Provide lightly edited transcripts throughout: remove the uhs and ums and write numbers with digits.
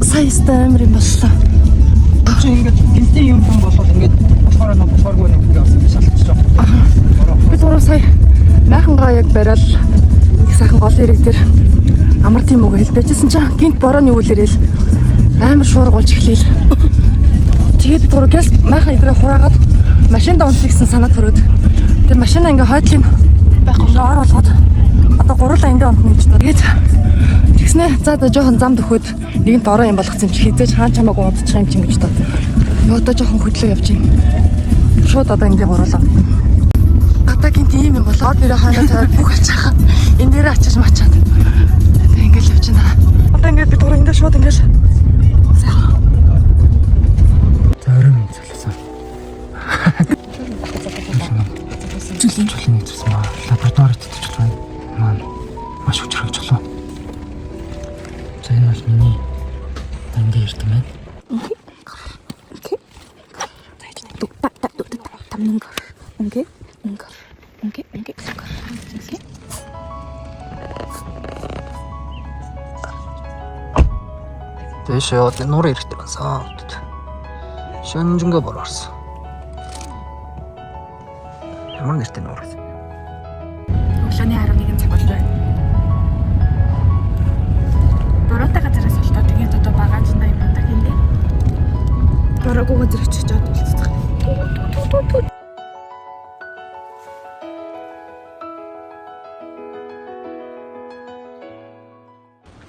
Сая стамер юм боллоо. Чи ингэж гинтийн юм болоод ингэж болохоор нэг ингэ шалтгаалж байгаа. Би түрүү сая майхангаа яг бариад их сайхан гол хэрэг дээр амар тийм үг хэлбэжсэн чинь гинт борооны үйл ирэл амар шуургуулж эхлэв. Тэгээд түрүү гэл майхан идрээ хураагаад машинд унтчихсан санаа төрөөд тэр машина ингээ хойдлын байхгүй оруулаад одоо гурлаа ингээ унтна гэж байна. Тэгээд тэгснэ за жоохон зам төхөд нэгэнт ороо юм болгоцсон чи хизээж хаан чамаагүй унтчих юм чинь гэж тоо. Одоо жоохон хөдлөө явж байна. Шууд одоо ингээ гурлаа. Гадаагийн тийм юм болоод нэрээ хаанаа тавиад бүх ачаах. Энэ дээрээ ачиж мачаад. Тэг ингээл явж байна. Одоо ингээ би түрүү эндээ шууд ингээл Зарим цалсан. Жилийн зүйлсэн маа лабораторид төч байна. Маань маш хүчрэг жолоо. За энэ бол миний дангийн эрт юм байна. Окей. Тэшээ одоо нур эрэхтэй басан. Шөнжөнгө борорсон. Ямар нэртэй нур вэ? Өглөөний 11 цаг болж байна. Бороотой газараас олдоо тэгээд одоо багааж на юм даа хиндэ. Бороогүй газар очиж чад уулзах.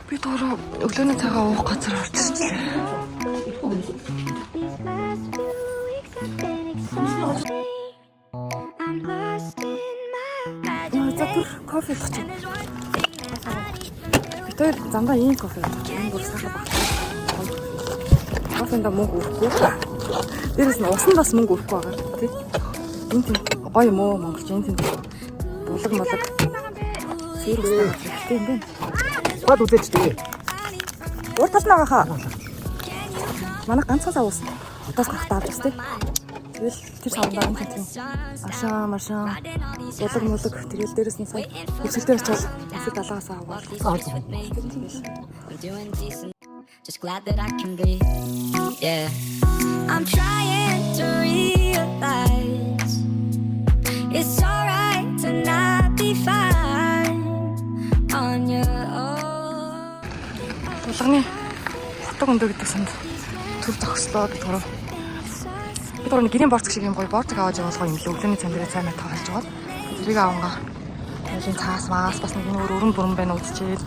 Би дөрөв өглөөний цагаа уух газар орчихсон. Кофе авчих. Битээр замдаа ийм кофе авчих. Энэ бүр сахар багт. Кофенд мөнгө өгөхгүй. Дээрээс нь усан бас мөнгө өгөхгүй байгаа. Тий. Энэ тийм гоё юм уу монголч энэ тийм булаг молог. Сэрүүс тийм бэ. Гол үзэж дээ. Урт талнаа хаа. Манай ганцхан сав ус. Одоос гарахтаа авч бас тий. Тэгэл тэр савндаа юм тийм. Ашаа машаа. Булаг молог тэгэл дээрээс нь сая өсөлтөр очивол өсөд далаагаас аваад. Just glad that I can be. Yeah. I'm trying to realize it's alright to not be fine on your own. Булганы хотог өндөө гэдэг санд төр зогслоо гэдэг төрөө. Би түрүү нэг гэрийн борцог шиг юм гоё борцог аваад явуулгаа юм лээ. Өглөөний цан дээрээ цай мат таалж жагаад. Тэрийг авангаа. Тэлийн цаас маас бас нэг өрөн бүрэн байна үзчихээд.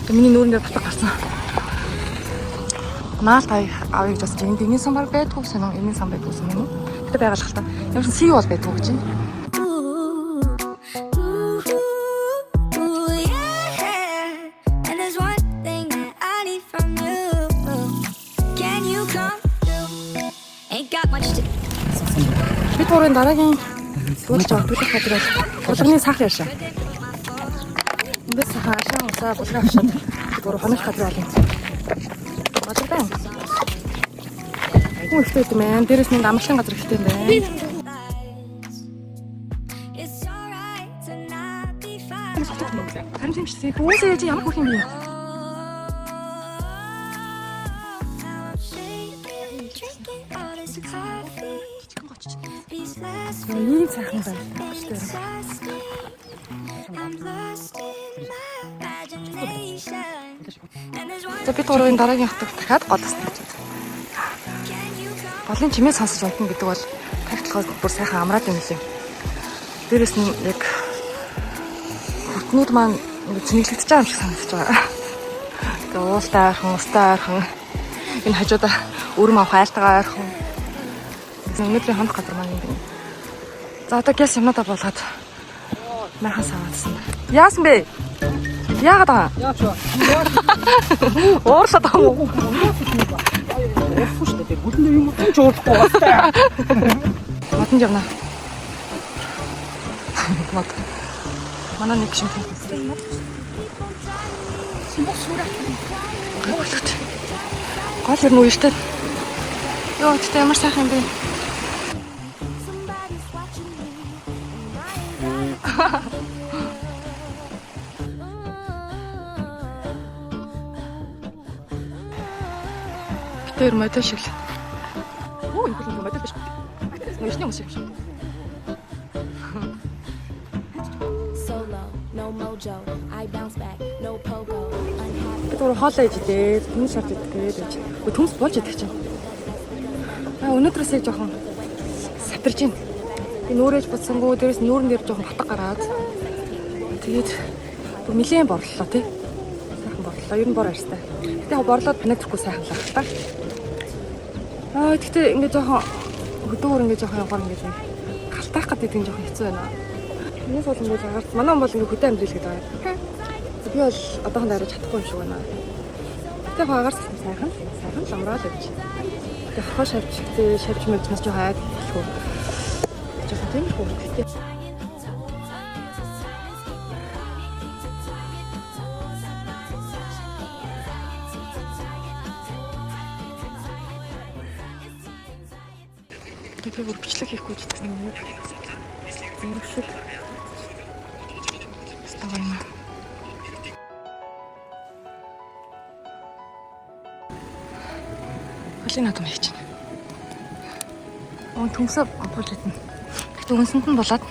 Тэг миний нүүрэн дээр батг гарсан. Наал тай авъя гэж бодож энэ сан баг байдгүй санаа энэ сан байдгүй юм уу? Гэтэ байгаль хальтаа. Ямар ч сий бол байдгүй гэж байна. Би түрүүн дараагийн дуулж байгаа төлөх хадрал булганы сах яшаа. Энд сах ашаа усаа булган авшаад түрүү хоног хадрал юм. Бадар байна. Хүн ихтэй юм байна. Дээрээс нэг амарлын газар ихтэй юм байна. Харин тийм шүү. Хүмүүсээ яаж ямар хөх юм бэ? Ийм сайхан байна. За би түрүүн дараагийн хатаг дахиад годсон гэж байна. Голын чимээ сонсож унтна гэдэг бол тагтлахаас бүр сайхан амраад юм лээ. Дээрээс нь яг хурднууд маань цэнгэлэгдэж байгаа юм шиг санагдаж байгаа. Тэгээ уултай ойрхон, устай ойрхон энэ хажуудаа өрөм авах айлтгаа ойрхон. Өнөөдрийн хонд газар маань юм байна. За одоо гяс юмнуудаа болгоод майхан саваадсан. Яасан бэ? Яагаад байгаа? Яач вэ? Уурлаад байгаа юм уу? Яасан шүү дээ. Бүдэн юм уу ч уурлахгүй байна. Матанд явна. Мат. Манай нэг шиг юм. Гол юм уу ихтэй? Йоо, тэгтээ ямар сайхан юм бэ? Тэр модель шиг л. Оо энэ бол модель биш. Нэршний юм шиг. Solo, no mojo. I bounce back, no pogo. Unhappy. Тэр хоолоо ижидээ төмс шарт идэх гэж. Төмс болж идэх чинь. Өнөөдрөөс яг жоохон сапирж байна. Би нүүрэж буцсангүй дээрээс нүүрэн дээр жоохон батг гараад. Тэгээд нэлээд борлоо тий. Сайхан борлоо. Ер нь бор арьстай. Гэтэ яг борлоод панагдэхгүй сайхан л та. Тэгтээ ингээд жоохон хөдөөр ингээд жоохон явгаар ингээд галтаах гэдэг нь жоохон хэцүү байна. Энэс бол ингээд агарт манай хүн бол ингээд хөдөө амьдрал гэдэг байгаа. Би бол одоохондоо арай чадахгүй юм шиг байна. Гэтэ яг агарт сайхан л амраад байж. Тэг хоо шавж мэднээс жоохон айд гэхгүй. Жоохон тийм их хөвгөлтэй. Тэр бүр бичлэг хийхгүй ч гэсэн юм уу? Зэрэгшил. Ставайна. Холийн надад хийж байна. Төмсөө болж идэнэ. Гэтэ үнсэнд нь булаад.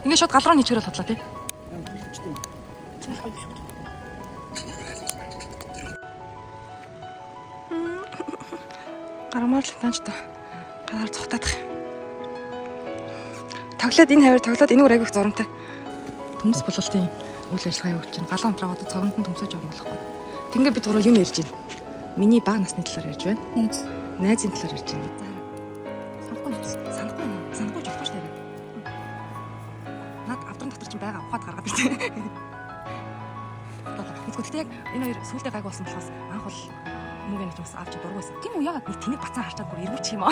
Ингээд шууд галруу нийчгэр бол бодлоо тий. Гарамаар л таанч та. Гараар цухтаадах. Тоглоод энэ хавар тоглоод энэ үрайг их зурамтай. Төмс бололтын үйл ажиллагаа явуулж байна. Галан амтраа одоо цогонд нь төмсөж байгаа болохгүй. Тингээ бид гурав юу ярьж байна? Миний бага насны талаар ярьж байна. Найзын талаар ярьж байна. Санахгүй ч болохгүй шүү дээ. Наад авдрын дотор чинь байгаа ухаад гаргаад ирсэн. Тэгвэл яг энэ хоёр сүултээ гайг болсон болохоос анх бол мөнгөний ч бас авч дургүйсэн. Тийм үү яагаад нэг тэнийг бацаа харчаад бүр эргүүч юм аа.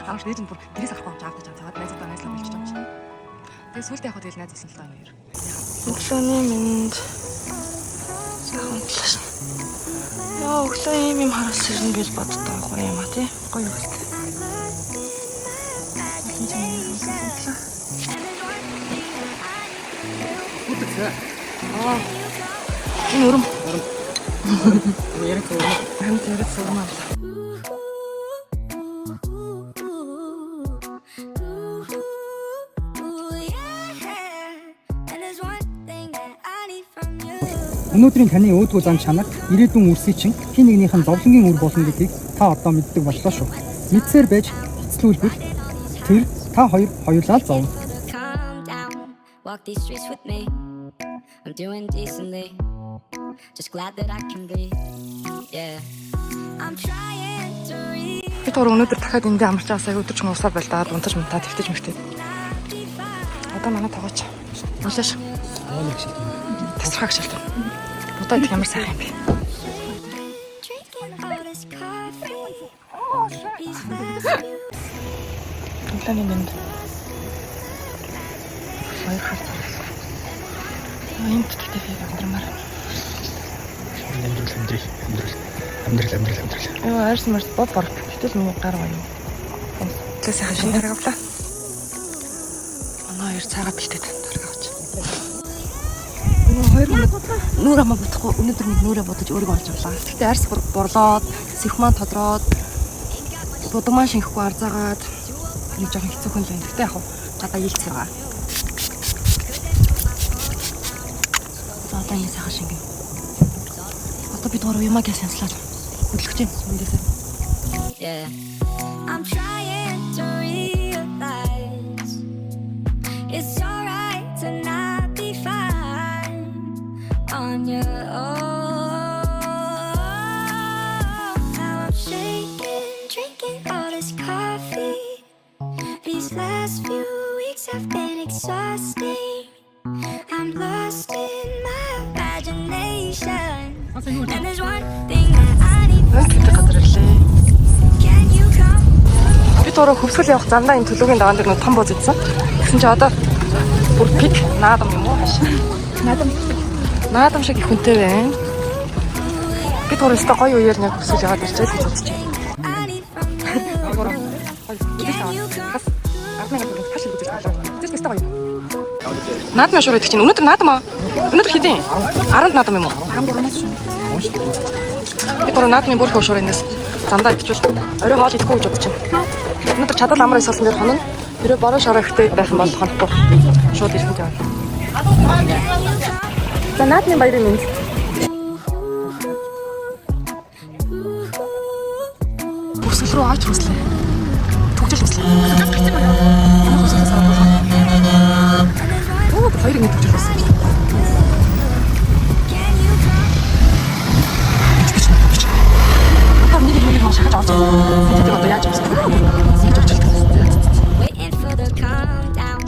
Ааш дээж нь бүр тэрээс авахгүй авч аваад чад найзуудаа найзлаа болчих юм чинь. Тэгээ сүултээ яг тэгэл найз болсон л байгаа юм. Өглөөний минь хонтлаш. Яа өглөө юм хараас ирнэ гэж боддог гоё юм а тий. Гоё үст. Энэ өрөм. Яг өрөм. Хамт ярих сурмаа. Өнөөдрийн таны өөдгөө зам чанар ирээдүйн үрсийг чинь хин нэгнийх нь зовлонгийн үр болно гэдгийг та одоо мэддэг боллоо шүү. Мэдсээр байж эцлүүлбэл тэр та хоёулаа л зовно. Calm down, walk these streets with me. I'm doing decently. Just glad that I can breathe. Yeah. I'm trying to read. Би төр өнөөдөр дахиад эндээ амарч авсаа өдөр ч уусаа байлдаад унтаж мунтаа твтэж мэгтэй. Одоо манай тогооч. Улааш. Тасрахаг шилтэн. Одоо их ямар сайхан юм бэ? Drinking all this coffee. These fast Таны нэнд. Хоёр хат. Энд тэгтээ амдрамаар. Амьдрал. Юу арьс марс бод бор. Гэтэл миний гар гоё. Тэс сайхан шинэ хараг авлаа. Манай хоёр цаагаа бэлтээд тарга авч. Хоёр нүүр хамаа бодохгүй өнөөдөр нэг нүрээ бодож өөрийгөө олж авлаа. Гэтэ арьс бурлоод, сэхман тодроод, дудамаа шинхэхгүй арзаагаад нэг жоохон хэцүү хүн л байна. Гэтэ яг чадаа ийцэх байгаа. Одоо энэ сайхан шингэн. Одоо бид гурав юмаа гэс янслаад хөдлөх чинь эндээсээ. Yeah. I'm trying to realize it's alright to not be fine on your own. Now I'm shaking, drinking all this coffee. These last few weeks have been exhausting. I'm lost in my imagination. And there's one thing that I need from you. Can you come? Би тураа хөвсгөл явах зандаа энэ төлөвийн даваан дээр нэг том бууз идсэн. Тэгсэн чи одоо бүр пик наадам юм уу хааш. Наадам шиг их хүнтэй байна. Би тураа өстө гоё үеэр нэг хөвсгөл яваад ирчээд гэж бодож байна. I need from you. Can you come? Наадам шуураад гэж чинь өнөөдөр наадам аа. Өнөөдөр хэдийн 10-нд наадам юм уу? 13-наас шүү. Би тураа наадмын бүр хөвшөр энэс замдаа идчихвэл орой хоол идэхгүй гэж бодож байна. Өнөөдөр чадал амраа салсан дээр хонно. Тэрөө бороо шараа ихтэй байх юм бол хонохгүй. Шууд ирэхэд явна. За наадны баярын минь. Бүсгэл рүү аач хүслээ. Түгжил хүслээ. Оо, хоёрыг нэг түгжил хүслээ. Waiting for the calm down.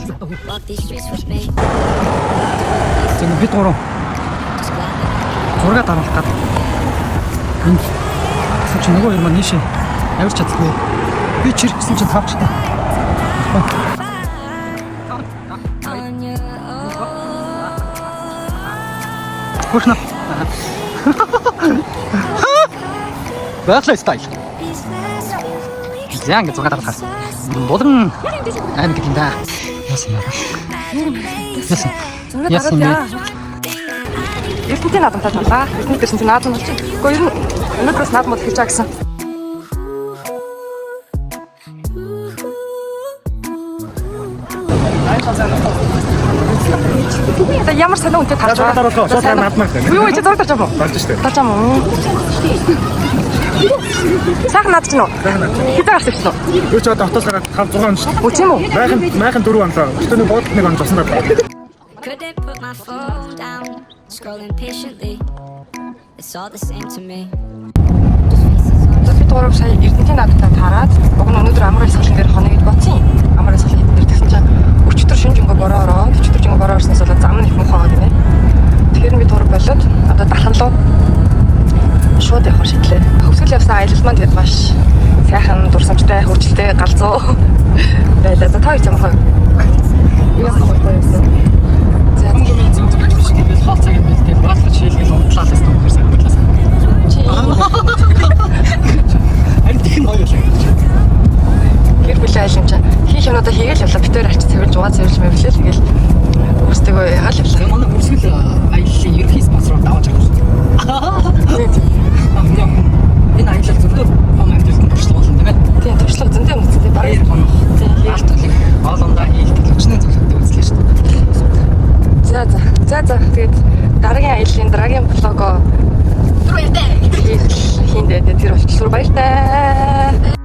Walk these streets with me. За бид гурав зураг даруулах гэдэг. Энд гэсэн чинь нөгөө юм маань нийшээ авирч чаддгүй. Би чир гэсэн чинь тавчтай. On your own. Хөрхнө. Баадлаа стайл. These last few weeks За ингэ зураг даруулах. Болон аим гэдэг юм да. Яасан яа. Яасан. Зураг Яасан дараад яа. Ертөнцийн наадамтай талаа. Ертөнцийн дэрсэн чинь наадам болж байна. Гэхдээ ер нь өнөөдрөөс наадам бол хийж байгаа гэсэн. За ямар санаа үнтэй тарж байгаа. Шууд наадмаар байна. Юу ч зураг тарж байгаа юм. Гарч штэ. Тарж байгаа юм. Сайхан наад чинь уу? Хитэ гарч ирсэн үү? Юу ч одоо хотоос гараад 5 6 он штэ. Үгүй юм уу? Майхан 4 онлоо. Өстөний буудалд нэг он жосон байна. couldn't put my phone down. Scrolling patiently. It's all the same to me. Бид гурав сая Эрдэнэтийн наадамтай таарад уг нь өнөөдөр амрын салхин дээр хоног гэж бодсон. Амрын салхин дээр тэгсэн чинь өчтөр шинж өнгө бороо ороод өчтөр жинг бороо орсноос болоод зам нь их муухай байгаа гинэ. Тэгэхээр бид гурав болоод одоо дархан руу шууд явах шийдлээ. Хөвсгөл явсан аялал маань тэгээд маш сайхан дурсамжтай хурцлтэй галзуу байлаа. За та их ямар хаа. Яа явсан. За Монголын зөв зөв ажил шиг би хаалцаг юм бэл тэгээд баадлаа шилгээл унтлаад байсан юм хэрэг бодлоо. Харин тхэн хоёр л. гэр бүлийн айл юм чинь хийх юмудаа хийгээл явлаа. Битээр арч цэвэрж угаа цэвэрж мэвлээ л ингээл өөрсдөө ягаал явлаа. Манай үрсгэл аяллаа ерхий спонсороор даваж байгаа шүү. Энэ аялал зөвхөн амжилтанд туршлага болно тийм ээ. Тийм туршлага зөндөө үнэтэй баг. Тийм Алтгалыг олондоо хийлдэг өчнөө зөвлөлтөд үзлээ шүү. За тэгээд дараагийн аяллаа дараагийн блого хиндэ тэр болчихлоо баяртай.